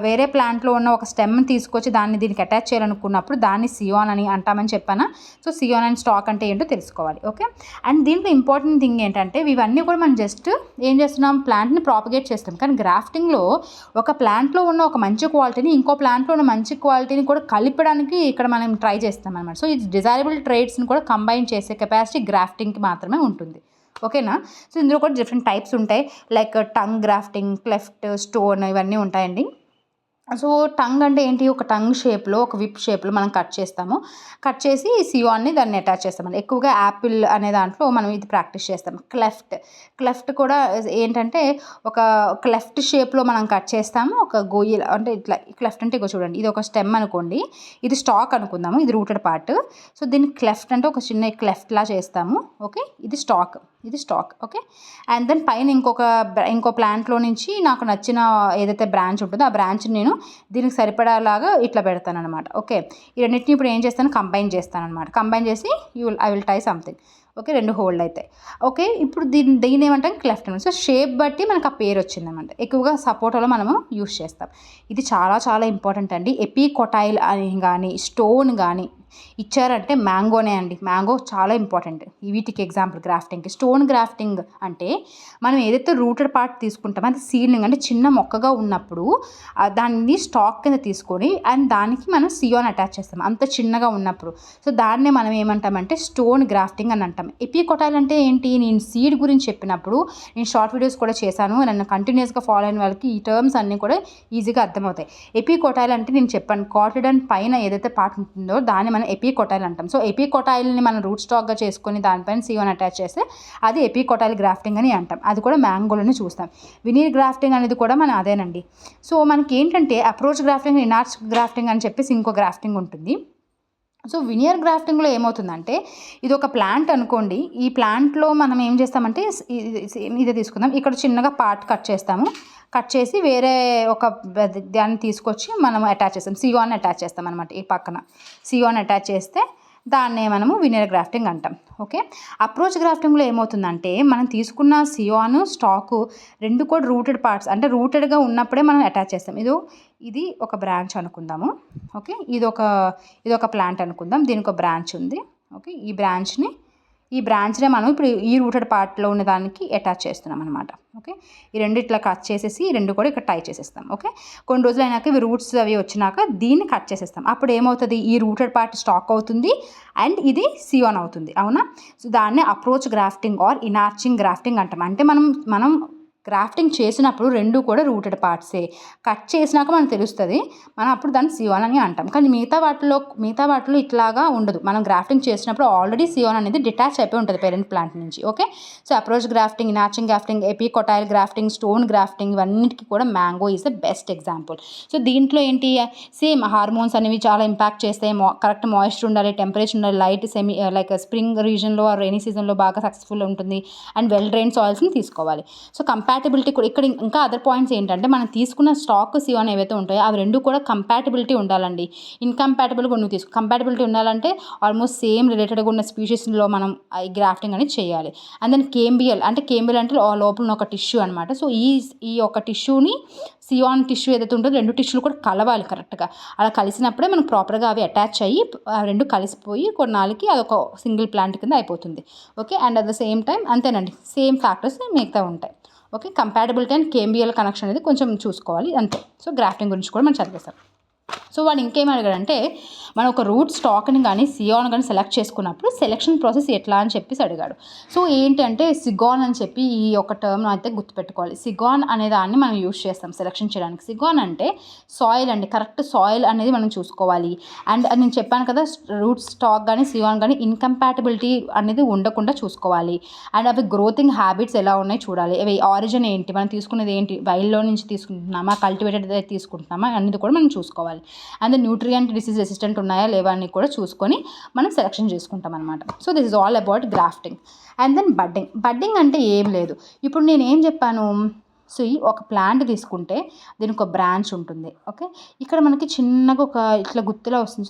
వేరే ప్లాంట్లో ఉన్న ఒక స్టెమ్ని తీసుకొచ్చి దీనికి అటాచ్ చేయాలనుకున్నప్పుడు దాన్ని సియోన్ అని అంటామని చెప్పాను. సో సియోన్ అండ్ స్టాక్ అంటే ఏంటో తెలుసుకోవాలి. ఓకే, అండ్ దీంట్లో ఇంపార్టెంట్ థింగ్ ఏంటంటే ఇవన్నీ కూడా మనం జస్ట్ ఏం చేస్తున్నాం, ప్లాంట్ని ప్రాపగేట్ చేస్తాం. కానీ గ్రాఫ్టింగ్లో ఒక ప్లాంట్లో ఉన్న ఒక మంచి క్వాలిటీని ఇంకో ప్లాంట్లో ఉన్న మంచి క్వాలిటీని కూడా కలిపడానికి ఇక్కడ మనం ట్రై చేస్తాం అనమాట. సో ఈ డిజైరబుల్ ట్రేట్స్ని కూడా కంబైన్ చేసే కెపాసిటీ గ్రాఫ్టింగ్కి మాత్రమే ఉంటుంది. ఓకేనా, సో ఇందులో కూడా డిఫరెంట్ టైప్స్ ఉంటాయి, like tongue grafting, cleft, stone, ఇవన్నీ ఉంటాయండి. సో టంగ్ అంటే ఏంటి, ఒక టంగ్ షేప్లో, ఒక విప్ షేప్లో మనం కట్ చేసి సియోన్ని దాన్ని అటాచ్ చేస్తాం. ఎక్కువగా యాపిల్ అనే దాంట్లో మనం ఇది ప్రాక్టీస్ చేస్తాం. క్లెఫ్ట్ కూడా ఏంటంటే ఒక క్లెఫ్ట్ షేప్లో మనం కట్ చేస్తాము, ఒక గోయిల్ అంటే ఇట్లా. క్లెఫ్ట్ అంటే ఇగో చూడండి, ఇది ఒక స్టెమ్ అనుకోండి, ఇది స్టాక్ అనుకుందాము, ఇది రూటెడ్ పార్ట్. సో దీన్ని క్లెఫ్ట్ అంటే ఒక చిన్న క్లెఫ్ట్లా చేస్తాము. ఓకే, ఇది స్టాక్. ఓకే, అండ్ దెన్ పైన ఇంకో ప్లాంట్లో నుంచి నాకు నచ్చిన ఏదైతే బ్రాంచ్ ఉంటుందో ఆ బ్రాంచ్ని నేను దీనికి సరిపడాలాగా ఇట్లా పెడతాను అనమాట. ఓకే, ఈ రెండింటిని ఇప్పుడు ఏం చేస్తాను, కంబైన్ చేసి I will tie something. Okay, 2 hold అవుతాయి. ఓకే, ఇప్పుడు దీన్ని ఏమంటాం, క్లెఫ్ట్ అనమాట. సో షేప్ బట్టి మనకు ఆ పేరు వచ్చిందన్నమాట. ఎక్కువగా సపోటాలో మనము యూస్ చేస్తాం. ఇది చాలా ఇంపార్టెంట్ అండి. ఎపికొటైల్ అని కానీ స్టోన్ కానీ ఇచ్చారంటే మ్యాంగోనే అండి. మ్యాంగో చాలా ఇంపార్టెంట్ వీటికి ఎగ్జాంపుల్ గ్రాఫ్టింగ్కి. స్టోన్ గ్రాఫ్టింగ్ అంటే మనం ఏదైతే రూటెడ్ పార్ట్ తీసుకుంటామో అది సీడ్లింగ్ అంటే చిన్న మొక్కగా ఉన్నప్పుడు దాన్ని స్టాక్ కింద తీసుకొని అండ్ దానికి మనం సియోన్ అటాచ్ చేస్తాం అంత చిన్నగా ఉన్నప్పుడు. సో దాన్నే మనం ఏమంటామంటే స్టోన్ గ్రాఫ్టింగ్ అని అంటాం. ఎపికొటైల్ అంటే ఏంటి, నేను సీడ్ గురించి చెప్పినప్పుడు నేను షార్ట్ వీడియోస్ కూడా చేశాను. నన్ను కంటిన్యూస్గా ఫాలో అయిన వాళ్ళకి ఈ టర్మ్స్ అన్నీ కూడా ఈజీగా అర్థమవుతాయి. ఎపికొటైల్ అంటే నేను చెప్పాను, కాటిడన్ పైన ఏదైతే పార్ట్ ఉంటుందో దాన్ని మనం ఎపికొటైల్ అంటాం. సో ఎపికొటైల్ని మనం రూట్ స్టాక్గా చేసుకొని దానిపైన సియోన్ అటాచ్ చేస్తే అది ఎపికొటైల్ గ్రాఫ్టింగ్ అని అంటాం. అది కూడా మ్యాంగోలోనే చూస్తాం. వినీర్ గ్రాఫ్టింగ్ అనేది కూడా మనం అదేనండి. సో మనకి ఏంటంటే అప్రోచ్ గ్రాఫ్టింగ్, ఇనార్చ్ గ్రాఫ్టింగ్ అని చెప్పేసి ఇంకో గ్రాఫ్టింగ్ ఉంటుంది. సో వినియర్ గ్రాఫ్టింగ్లో ఏమవుతుందంటే ఇది ఒక ప్లాంట్ అనుకోండి, ఈ ప్లాంట్లో మనం ఏం చేస్తామంటే ఇదే తీసుకుందాం, ఇక్కడ చిన్నగా పార్ట్ కట్ చేస్తాము. కట్ చేసి వేరే ఒక దాన్ని తీసుకొచ్చి మనం అటాచ్ చేస్తాం, సియోన్ అటాచ్ చేస్తాం అనమాట. ఈ పక్కన సియోన్ అటాచ్ చేస్తే దాన్నే మనము వినర్ గ్రాఫ్టింగ్ అంటాం. ఓకే, అప్రోచ్ గ్రాఫ్టింగ్లో ఏమవుతుందంటే మనం తీసుకున్న సియోన్ స్టాకు రెండు కూడా రూటెడ్ పార్ట్స్, అంటే రూటెడ్గా ఉన్నప్పుడే మనం అటాచ్ చేస్తాం. ఇది ఒక బ్రాంచ్ అనుకుందాము. ఓకే, ఇది ఒక ప్లాంట్ అనుకుందాం, దీనికి ఒక బ్రాంచ్ ఉంది. ఓకే, ఈ బ్రాంచ్నే మనం ఇప్పుడు ఈ రూటెడ్ పార్ట్లో ఉన్న దానికి అటాచ్ చేస్తున్నాం అనమాట. ఓకే, ఈ రెండు ఇట్లా కట్ చేసేసి ఈ రెండు కూడా ఇక్కడ టై చేసేస్తాం. ఓకే, కొన్ని రోజులు అయినాక ఇవి రూట్స్ అవి వచ్చినాక దీన్ని కట్ చేసేస్తాం. అప్పుడు ఏమవుతుంది, ఈ రూటెడ్ పార్ట్ స్టాక్ అవుతుంది అండ్ ఇది సియోన్ అవుతుంది. అవునా? సో దాన్ని అప్రోచ్ గ్రాఫ్టింగ్ ఆర్ ఇనార్చింగ్ గ్రాఫ్టింగ్ అంటాం. అంటే మనం గ్రాఫ్టింగ్ చేసినప్పుడు రెండు కూడా రూటెడ్ పార్ట్సే, కట్ చేసినాక మనకు తెలుస్తుంది, మనం అప్పుడు దాన్ని సియోన్ అని అంటాం. కానీ మిగతా వాటిలో ఇట్లాగా ఉండదు. మనం గ్రాఫ్టింగ్ చేసినప్పుడు ఆల్రెడీ సియోన్ అనేది డిటాచ్ అయిపోయి ఉంటుంది పేరెంట్ ప్లాంట్ నుంచి. Okay, so approach grafting, inarching grafting, epicotyl grafting, stone grafting, ఇవన్నిటికీ కూడా mango is the best example. So దీంట్లో ఏంటి, సేమ్ హార్మోన్స్ అనేవి చాలా ఇంపాక్ట్ చేస్తాయి. కరెక్ట్ మాయిశ్చర్ ఉండాలి, టెంపరేచర్ ఉండాలి, లైట్ లైక్ స్ప్రింగ్ రీజన్లో రైనీ సీజన్లో బాగా సక్సెస్ఫుల్ ఉంటుంది అండ్ వెల్ డ్రైన్ సాయిల్స్ని తీసుకోవాలి. సో కంపాటబిలిటీ కూడా ఇక్కడ ఇంకా అదర్ పాయింట్స్ ఏంటంటే మనం తీసుకున్న స్టాక్ సియోన్ ఏవైతే ఉంటాయో అవి రెండు కూడా కంపాటబిలిటీ ఉండాలండి. ఇన్కంపాటబుల్గా నువ్వు కంపాటబిలిటీ ఉండాలంటే ఆల్మోస్ట్ సేమ్ రిలేటెడ్గా ఉన్న స్పీషీస్లో మనం ఈ గ్రాఫ్టింగ్ అనేది చేయాలి. అండ్ దెన్ కేంబియల్ అంటే లోపల ఉన్న ఒక టిష్యూ అనమాట. సో ఈ ఒక టిష్యూని సియాన్ టిష్యూ ఏదైతే ఉంటుందో రెండు టిష్యూలు కూడా కలవాలి కరెక్ట్గా. అలా కలిసినప్పుడే మనకు ప్రాపర్గా అవి అటాచ్ అయ్యి రెండు కలిసిపోయి కొన్నాళ్ళకి అదొక సింగిల్ ప్లాంట్ కింద అయిపోతుంది. Okay, and at the same time అంతేనండి, సేమ్ ఫ్యాక్టర్స్ మిగతా ఉంటాయి. ఓకే, కంపాటబిలిటీ అండ్ కేంబియల్ కనెక్షన్ అనేది కొంచెం చూసుకోవాలి అంతే. సో గ్రాఫ్టింగ్ గురించి కూడా మనం చదివేస్తాం. సో వాడు ఇంకేం అడిగాడంటే మనం ఒక రూట్ స్టాక్ని కానీ సియాన్ కానీ సెలెక్ట్ చేసుకున్నప్పుడు సెలెక్షన్ ప్రాసెస్ ఎట్లా అని చెప్పేసి అడిగాడు. సో ఏంటంటే సిగాన్ అని చెప్పి ఈ ఒక టర్మ్ అయితే గుర్తుపెట్టుకోవాలి. సిగాన్ అనే దాన్ని మనం యూజ్ చేస్తాం సెలెక్షన్ చేయడానికి. సిగాన్ అంటే సాయిల్ అండి, కరెక్ట్ సాయిల్ అనేది మనం చూసుకోవాలి. అండ్ నేను చెప్పాను కదా, రూట్ స్టాక్ కానీ సియాన్ కానీ ఇన్కంపాటబిలిటీ అనేది ఉండకుండా చూసుకోవాలి. అండ్ అవి గ్రోతింగ్ హ్యాబిట్స్ ఎలా ఉన్నాయి చూడాలి. అవి ఆరిజిన్ ఏంటి, మనం తీసుకునేది ఏంటి, వైల్డ్లో నుంచి తీసుకుంటున్నామా, కల్టివేటెడ్ తీసుకుంటున్నామా అనేది కూడా మనం చూసుకోవాలి. అండ్ న్యూట్రియంట్ డిసీజ్ రెసిస్టెంట్ ఉన్నాయా లేవా అని కూడా చూసుకొని మనం సెలెక్షన్ చేసుకుంటాం అనమాట. So this is all about grafting. And then budding అంటే ఏం లేదు. ఇప్పుడు నేను ఏం చెప్పాను, సో ఈ ఒక ప్లాంట్ తీసుకుంటే దీనికి ఒక బ్రాంచ్ ఉంటుంది. ఓకే, ఇక్కడ మనకి చిన్నగా ఒక ఇట్లా గుత్తులా వస్తుంది,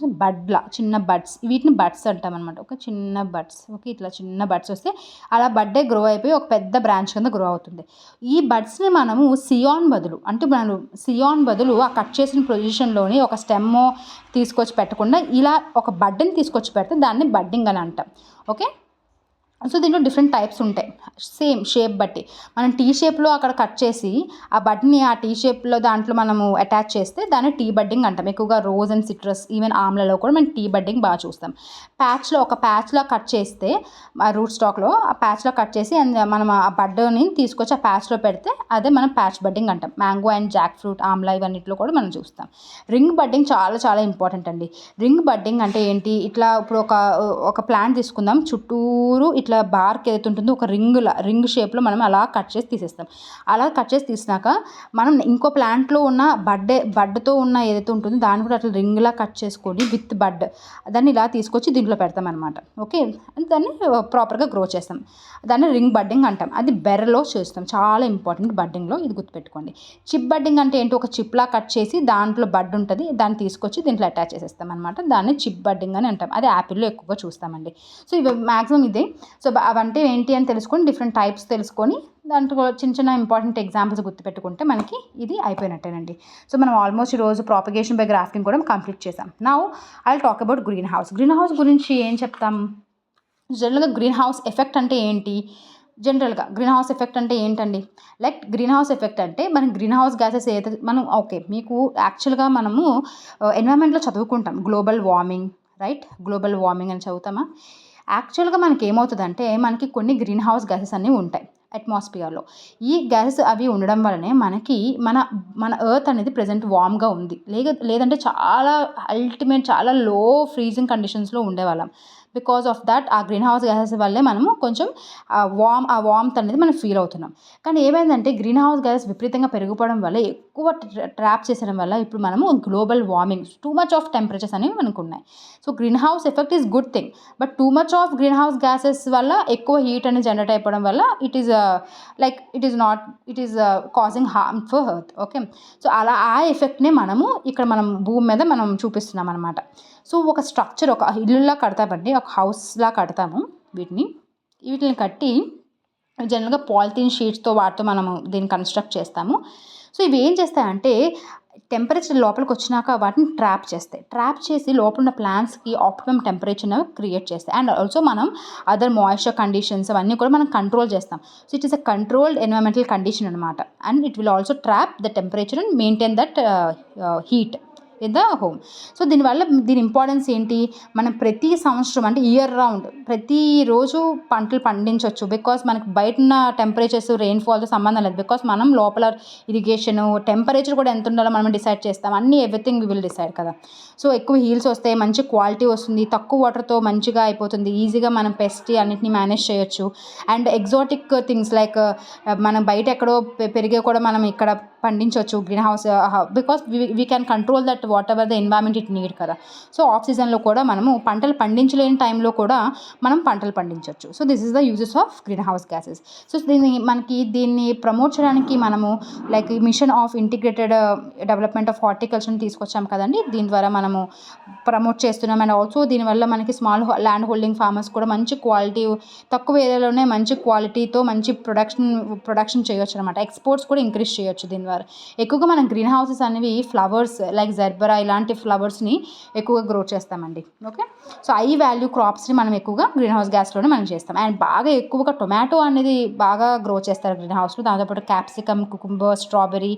చిన్న బడ్స్, వీటిని బడ్స్ అంటాం అనమాట. ఒక చిన్న బడ్స్. ఓకే, ఇట్లా చిన్న బడ్స్ వస్తే అలా బడ్డే గ్రో అయిపోయి ఒక పెద్ద బ్రాంచ్ కింద గ్రో అవుతుంది. ఈ బడ్స్ని మనము సియాన్ బదులు ఆ కట్ చేసిన పొజిషన్లోని ఒక స్టెమ్ తీసుకొచ్చి పెట్టకుండా ఇలా ఒక బడ్ని తీసుకొచ్చి పెడితే దాన్ని బడ్డింగ్ అని అంటాం. ఓకే, సో దీంట్లో డిఫరెంట్ టైప్స్ ఉంటాయి సేమ్ షేప్ బట్టి. మనం టీ షేప్లో అక్కడ కట్ చేసి ఆ బడ్ని ఆ టీ షేప్లో దాంట్లో మనము అటాచ్ చేస్తే దాన్ని టీ బడ్డింగ్ అంటాం. ఎక్కువగా రోజ్ అండ్ సిట్రస్, ఈవెన్ ఆమ్లలో కూడా మనం టీ బడ్డింగ్ బాగా చూస్తాం. ఒక ప్యాచ్లో కట్ చేస్తే ఆ రూట్ స్టాక్లో ఆ ప్యాచ్లో కట్ చేసి మనం ఆ బడ్ని తీసుకొచ్చి ఆ ప్యాచ్లో పెడితే అదే మనం ప్యాచ్ బడ్డింగ్ అంటాం. Mango and jack fruit, amla ఇవన్నిట్లో కూడా మనం చూస్తాం. రింగ్ బడ్డింగ్ చాలా చాలా ఇంపార్టెంట్ అండి. రింగ్ బడ్డింగ్ అంటే ఏంటి, ఇట్లా ఇప్పుడు ఒక ప్లాంట్ తీసుకుందాం, చుట్టూరు ఇట్లా బార్క్ ఏదైతే ఉంటుందో ఒక రింగ్ షేప్లో మనం అలా కట్ చేసి తీసేస్తాం. అలా కట్ చేసి తీసినాక మనం ఇంకో ప్లాంట్లో ఉన్న బడ్తో ఉన్న ఏదైతే ఉంటుందో దాన్ని కూడా అట్లా రింగ్లా కట్ చేసుకొని విత్ బడ్ దాన్ని ఇలా తీసుకొచ్చి దీంట్లో పెడతాం అనమాట. ఓకే, దాన్ని ప్రాపర్గా గ్రో చేస్తాం. దాన్ని రింగ్ బడ్డింగ్ అంటాం. అది బెర్రలో చేస్తాం, చాలా ఇంపార్టెంట్ బడ్డింగ్లో, ఇది గుర్తుపెట్టుకోండి. చిప్ బడ్డింగ్ అంటే ఏంటి, ఒక చిప్లా కట్ చేసి దాంట్లో బడ్ ఉంటుంది, దాన్ని తీసుకొచ్చి దీంట్లో అటాచ్ చేసేస్తాం అనమాట. దాన్ని చిప్ బడ్డింగ్ అని అంటాం. అది యాపిల్లో ఎక్కువగా చూస్తామండి. సో ఇవి మ్యాక్సిమం ఇదే. సో అవంటే ఏంటి అని తెలుసుకొని డిఫరెంట్ టైప్స్ తెలుసుకొని దాంట్లో చిన్న చిన్న ఇంపార్టెంట్ ఎగ్జాంపుల్స్ గుర్తుపెట్టుకుంటే మనకి ఇది అయిపోయినట్టేనండి. సో మనం ఆల్మోస్ట్ ఈరోజు ప్రాపగేషన్ బై గ్రాఫ్టింగ్ కూడా కంప్లీట్ చేసాం. Now I will talk about green house గురించి ఏం చెప్తాం. జనరల్గా గ్రీన్ హౌస్ ఎఫెక్ట్ అంటే ఏంటి, గ్రీన్ హౌస్ ఎఫెక్ట్ అంటే ఏంటండి, గ్రీన్ హౌస్ ఎఫెక్ట్ అంటే మనం గ్రీన్ హౌస్ గ్యాసెస్ ఏదైతే మనం మీకు యాక్చువల్గా మనము ఎన్విరాన్మెంట్లో చదువుకుంటాం గ్లోబల్ వార్మింగ్ అని చదువుతామా. యాక్చువల్గా మనకి ఏమవుతుందంటే మనకి కొన్ని గ్రీన్ హౌస్ గ్యాసెస్ అన్నీ ఉంటాయి అట్మాస్ఫియర్లో. ఈ గ్యాసెస్ అవి ఉండడం వల్లనే మనకి మన ఎర్త్ అనేది ప్రజెంట్ వామ్గా ఉంది. లేదంటే చాలా లో ఫ్రీజింగ్ కండిషన్స్లో ఉండేవాళ్ళం. బికాస్ ఆఫ్ దట్ ఆ గ్రీన్ హౌస్ గ్యాసెస్ వల్లే మనము కొంచెం వార్మ్త్ అనేది మనం ఫీల్ అవుతున్నాం. కానీ ఏమైందంటే గ్రీన్ హౌస్ గ్యాసెస్ విపరీతంగా పెరిగిపోవడం వల్ల ఎక్కువ ట్రాప్ చేసడం వల్ల ఇప్పుడు మనము global warming too much of temperatures అనేవి మనకు ఉన్నాయి. So green house effect is good thing, but too much of green house gases వల్ల ఎక్కువ హీట్ అనేది జనరేట్ అయిపోవడం వల్ల it is causing harm for earth. Okay, so అలా ఆ ఎఫెక్ట్ని ఇక్కడ మనం భూమి మీద మనం చూపిస్తున్నాం అనమాట. సో ఒక స్ట్రక్చర్, ఒక ఇల్లులా కడతామండి, ఒక హౌస్లా కడతాము. వీటిని కట్టి జనరల్గా పాలిథిన్ షీట్స్తో వాటితో మనము దీన్ని కన్స్ట్రక్ట్ చేస్తాము. సో ఇవి ఏం చేస్తాయంటే టెంపరేచర్ లోపలికి వచ్చినాక వాటిని ట్రాప్ చేసి లోపల ఉన్న ప్లాంట్స్కి ఆప్టిమమ్ టెంపరేచర్ని క్రియేట్ చేస్తాయి. అండ్ ఆల్సో మనం అదర్ మాయిశ్చర్ కండిషన్స్ అవన్నీ కూడా మనం కంట్రోల్ చేస్తాం. So it is a controlled environmental condition అనమాట. And it will also trap the temperature and maintain that heat in the home. So దీని ఇంపార్టెన్స్ ఏంటి, మనం ప్రతి సంవత్సరం అంటే ఇయర్ రౌండ్ ప్రతిరోజు పంటలు పండించవచ్చు. బికాస్ మనకి బయట ఉన్న టెంపరేచర్స్ రెయిన్ఫాల్తో సంబంధం లేదు. బికాస్ మనం లోపల ఇరిగేషన్ టెంపరేచర్ కూడా ఎంత ఉండాలో మనం డిసైడ్ చేస్తాం. ఎవ్రీథింగ్ వి విల్ డిసైడ్ కదా. సో ఎక్కువ హీల్స్ వస్తాయి, మంచి క్వాలిటీ వస్తుంది, తక్కువ వాటర్తో మంచిగా అయిపోతుంది, ఈజీగా మనం పెస్ట్ అన్నిటిని మేనేజ్ చేయొచ్చు. అండ్ ఎగ్జాటిక్ థింగ్స్ లైక్ మనం బయట ఎక్కడో పెరిగే కూడా మనం ఇక్కడ పండించవచ్చు green house, because we can control that what ever the environment it need కదా. సో ఆఫ్ సీజన్లో కూడా మనము పంటలు పండించలేని టైంలో కూడా మనం పంటలు పండించవచ్చు. So this is the uses of green house gases. So దీన్ని ప్రమోట్ చేయడానికి మనము like mission of integrated development of హార్టికల్చర్ని తీసుకొచ్చాం కదండి. దీని ద్వారా మనము ప్రమోట్ చేస్తున్నాం. అండ్ ఆల్సో దీనివల్ల మనకి స్మాల్ ల్యాండ్ హోల్డింగ్ ఫార్మర్స్ కూడా మంచి క్వాలిటీ, తక్కువ ఏరియాలోనే మంచి క్వాలిటీతో మంచి ప్రొడక్షన్ చేయొచ్చు అనమాట. ఎక్స్పోర్ట్స్ కూడా ఇంక్రీజ్ చేయొచ్చు దీని ద్వారా. ఎక్కువగా మనం గ్రీన్ హౌసెస్ అనేవి ఫ్లవర్స్ లైక్ జర్బరా ఇలాంటి ఫ్లవర్స్ని ఎక్కువగా గ్రో చేస్తామండి. ఓకే, సో హై వాల్యూ క్రాప్స్ని మనం ఎక్కువగా గ్రీన్ హౌస్ గ్యాస్లోనే మనం చేస్తాం. అండ్ బాగా ఎక్కువగా టొమాటో అనేది బాగా గ్రో చేస్తారు గ్రీన్ హౌస్లో. దాంతోపాటు క్యాప్సికమ్, కుకుంబర్, స్ట్రాబెరీ,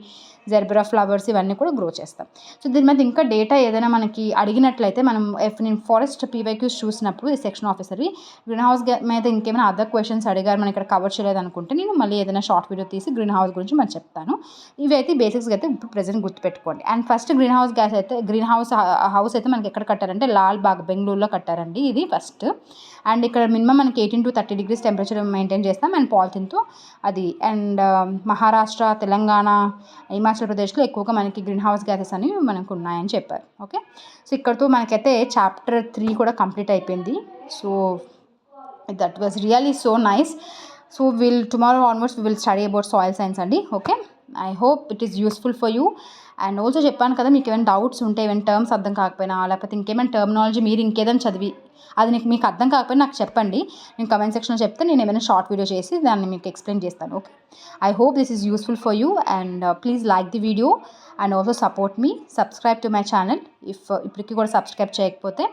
జర్బరా ఫ్లవర్స్ ఇవన్నీ కూడా గ్రో చేస్తాం. సో దీని మీద ఇంకా డేటా ఏదైనా మనకి అడిగినట్లయితే మనం నేను ఫారెస్ట్ PYQs చూసినప్పుడు ఈ సెక్షన్ ఆఫీసర్వి గ్రీన్ హౌస్ మీద ఇంకేమైనా అదర్ క్వశ్చన్స్ అడిగారు మనం ఇక్కడ కవర్ చేయలేదు అనుకుంటే నేను మళ్ళీ ఏదైనా షార్ట్ వీడియో తీసి గ్రీన్ హౌస్ గురించి మనం చెప్తాను. ఇవి అయితే బేసిక్స్గా అయితే ఇప్పుడు ప్రెజెంట్ గుర్తుపెట్టుకోండి. అండ్ ఫస్ట్ గ్రీన్ హౌస్ అయితే మనకి ఎక్కడ కట్టారంటే లాల్ బాగ్ బెంగళూరులో కట్టారండి. ఇది ఫస్ట్. అండ్ ఇక్కడ మినిమం మనకి 18 to 30 degrees టెంపరేచర్ మెయింటైన్ చేస్తాం అండ్ పాలిథిన్తో అది. అండ్ మహారాష్ట్ర, తెలంగాణ, హిమాచల్ ప్రదేశ్లో ఎక్కువగా మనకి గ్రీన్ హౌస్ గ్యాసెస్ అనేవి మనకు ఉన్నాయని చెప్పారు. ఓకే, సో ఇక్కడతో మనకైతే చాప్టర్ 3 కూడా కంప్లీట్ అయిపోయింది. So that was really so nice. So tomorrow onwards we will study about soil science అండి. Okay, I hope it is useful for you. And also చెప్పాను కదా, మీకు ఏమైనా డౌట్స్ ఉంటే, ఏమైనా టర్మ్స్ అర్థం కాకపోయినా, లేకపోతే ఇంకేమైనా టర్మినాలజీ మీరు ఇంకేదైనా చదివి అది మీకు అర్థం కాకపోయినా నాకు చెప్పండి. నేను కమెంట్ సెక్షన్లో చెప్తే నేను ఏమైనా షార్ట్ వీడియో చేసి దాన్ని మీకు ఎక్స్ప్లెయిన్ చేస్తాను. Okay, I hope this is useful for you and please like the video and also support me, subscribe to my channel ఇప్పటికీ కూడా సబ్స్క్రైబ్ చేయకపోతే.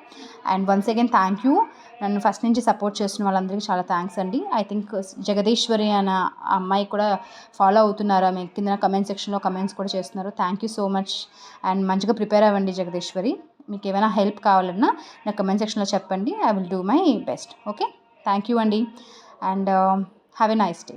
And once again thank you. నన్ను ఫస్ట్ నుంచి support చేస్తున్న వాళ్ళందరికీ చాలా థ్యాంక్స్ అండి. ఐ థింక్ జగదీశ్వరి అనే అమ్మాయి కూడా ఫాలో అవుతున్నారా, మీ కింద కమెంట్ సెక్షన్లో కమెంట్స్ కూడా చేస్తున్నారు. Thank you so much. And మంచిగా ప్రిపేర్ అవ్వండి జగదీశ్వరి. మీకు ఏమైనా హెల్ప్ కావాలన్నా నాకు కమెంట్ సెక్షన్లో చెప్పండి. I will do my best. Okay, thank you అండి and have a nice day.